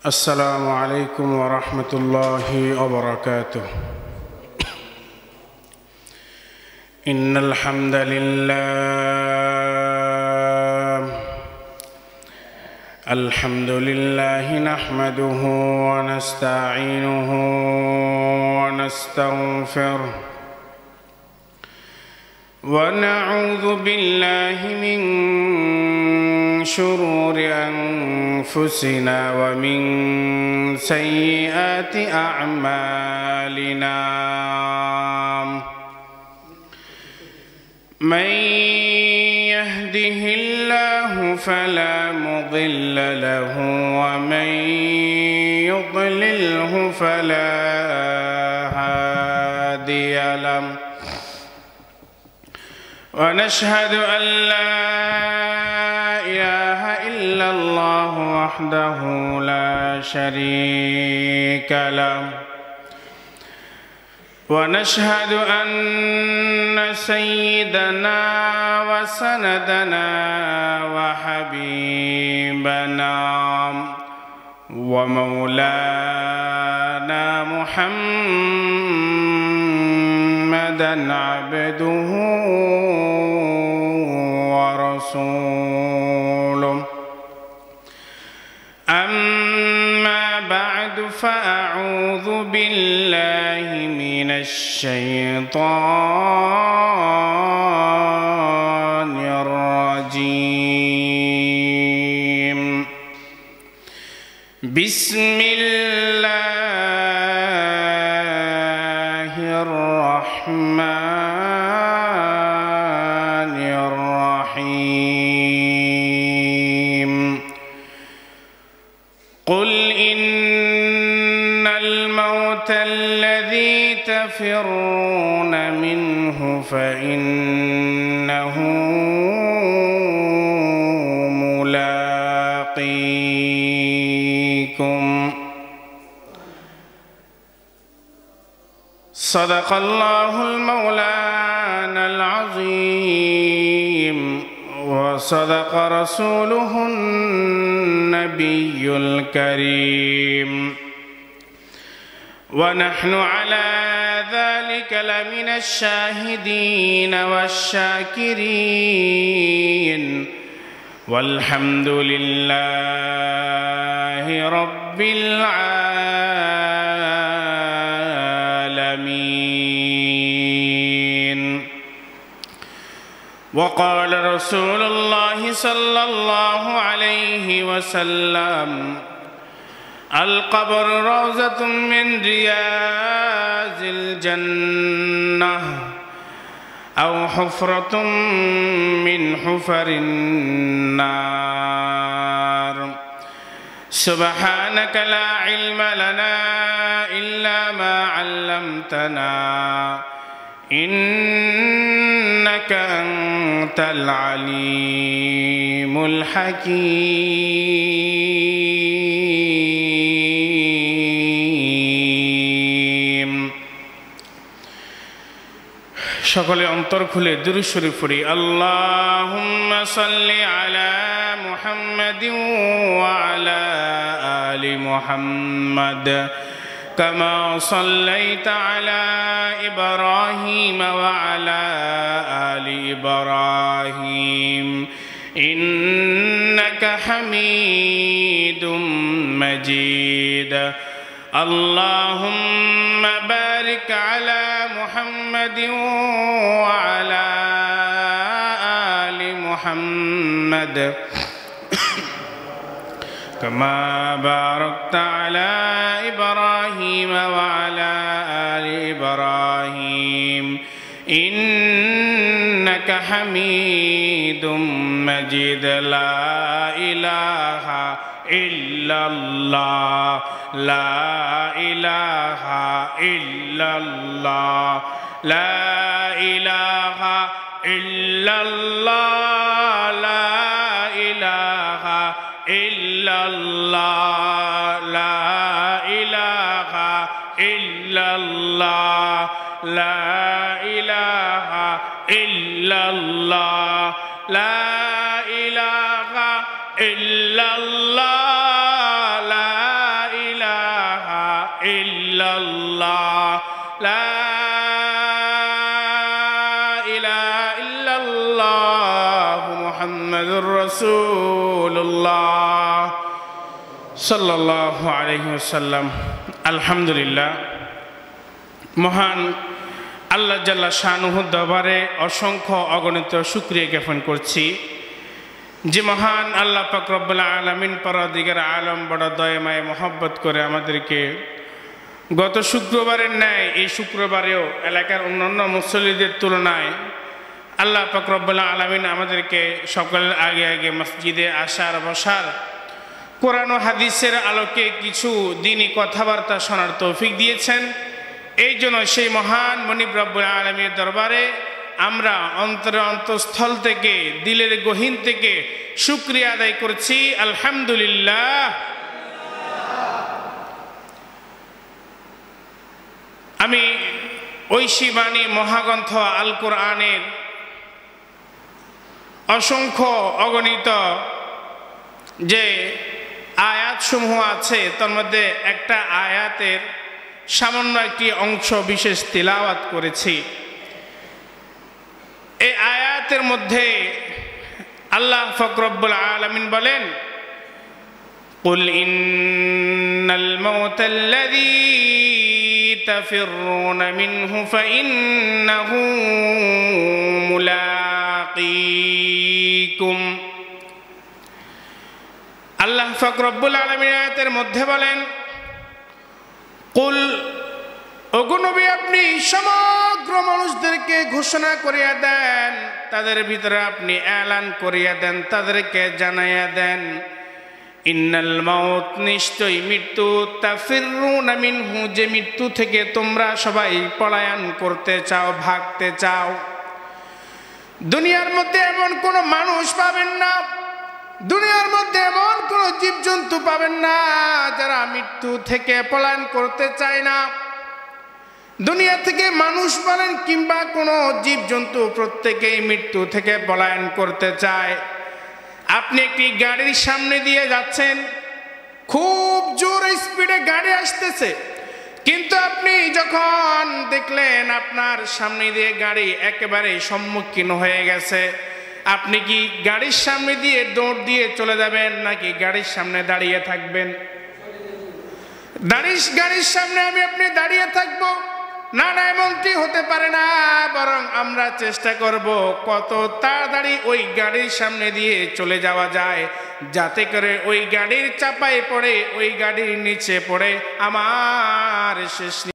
السلام عليكم ورحمة الله وبركاته. إن الحمد لله نحمده ونستعينه ونستغفره ونعوذ بالله من شرور أنفسنا ومن سيئات أعمالنا. من يهده الله فلا مضل له ومن يضلله فلا هادي له. ونشهد أن لا إله إلا الله وحده لا شريك له. ونشهد أن سيدنا وسندنا وحبيبنا ومولانا محمدا عبده ورسوله. أما بعد فأعوذ بالله من الشيطان الرجيم. بسم الله الرحمن الرحيم. قل إن الموت الذي تفرون منه فإنه ملاقيكم. صدق الله المولانا العظيم وصدق رسوله النبي الكريم. ونحن على ذلك لمن الشاهدين والشاكرين والحمد لله رب العالمين. وقال رسول الله صلى الله عليه وسلم: القبر روضة من رياض الجنة أو حفرة من حفر النار. سبحانك لا علم لنا إلا ما علمتنا إنك أنت العليم الحكيم. সকলে অন্তর খুলে দুরূদ শরীফ পড়ি। আল্লাহুম্মা সাল্লি আলা মুহাম্মাদিন ওয়া আলা আলি মুহাম্মাদ কামা সাল্লাইতা আলা ইব্রাহিম ওয়া আলা আলি ইব্রাহিম ইন্নাকা হামিদুম মাজিদ। اللهم بارك على محمد وعلى آل محمد كما باركت على إبراهيم وعلى آل إبراهيم إنك حميد مجيد. لا إله إلا الله لا إله إلا الله لا إله إلا الله لا إله إلا الله لا إله إلا الله لا إله إلا الله لا إله إلا الله لا লা ইলাহা ইল্লাল্লাহ মুহাম্মাদুর রাসূলুল্লাহ সাল্লাল্লাহু আলাইহি ওয়াসাল্লাম। আলহামদুলিল্লাহ, মহান আল্লাহ জাল্লা শানুহুর দরবারে অসংখ্য অগণিত শুকরিয়া জ্ঞাপন করছি যে মহান আল্লাহ পাক রব্বুল আলামিন পরদিগার আলম বড় দয়াময় মহব্বত করে আমাদেরকে গত শুক্রবারের ন্যায় এই শুক্রবারেও এলাকার অন্যান্য মুসল্লিদের তুলনায় আল্লাহ পাক রব্বুল আলামিন আমাদেরকে সকলের আগে আগে মসজিদে আসার বসার, কোরআন ও হাদিসের আলোকে কিছু দ্বীনি কথাবার্তা শোনার তৌফিক দিয়েছেন। এই জন্য সেই মহান মনিব রব্বুল আলামিনের দরবারে আমরা অন্তরে অন্তঃস্থল থেকে, দিলের গহীন থেকে শুকরিয়া আদায় করছি, আলহামদুলিল্লাহ। আমি ঐশী বাণী মহাগ্রন্থ আল কোরআনের অসংখ্য অগণিত যে আয়াতসমূহ আছে তার মধ্যে একটা আয়াতের সামান্য একটি অংশ বিশেষ তিলাওয়াত করেছি। এই আয়াতের মধ্যে আল্লাহ পাক রব্বুল আলামিন বলেন, কুল ইন্নাল মাউতাল্লাযী তাফিরুনা মিনহু ফাইন্নাহু মুলাকীকুম। আল্লাহ পাক রব্বুল আলামিন আয়াতের মধ্যে বলেন, কুল, ওগো নবী আপনি সমগ্র মানুষদেরকে ঘোষণা করিয়া দেন, তাদের ভিতরে আপনি এলান করিয়া দেন, তাদেরকে জানাইয়া দেন, ইন্নাল মাউত, নিশ্চয়ই মৃত্যু, তাফিরুনা মিনহু, যে মৃত্যু থেকে তোমরা সবাই পলায়ন করতে চাও, ভাগতে চাও। দুনিয়ার মধ্যে এমন কোনো মানুষ পাবেন না, দুনিয়ার মধ্যে এমন কোনো জীবজন্তু পাবেন না যারা মৃত্যু থেকে পলায়ন করতে চায় না। দুনিয়া থেকে মানুষ বলেন কিংবা কোনো জীবজন্তু প্রত্যেকেই মৃত্যু থেকে পলায়ন করতে চায়। আপনি একটি গাড়ির সামনে দিয়ে যাচ্ছেন, খুব জোর স্পিডে গাড়ি আসতেছে, কিন্তু আপনি যখন দেখলেন আপনার সামনে দিয়ে গাড়ি একেবারে সম্মুখীন হয়ে গেছে, আপনি কি গাড়ির সামনে দিয়ে দৌড় দিয়ে চলে যাবেন নাকি গাড়ির সামনে দাঁড়িয়ে থাকবেন? গাড়ির সামনে আপনি দাঁড়িয়ে থাকবো না, না, এমনটি হতে পারে না। বরং আমরা চেষ্টা করব কত তাড়াতাড়ি ওই গাড়ির সামনে দিয়ে চলে যাওয়া যায়, যাতে করে ওই গাড়ির চাপায় পড়ে, ওই গাড়ির নিচে পড়ে আমার শেষ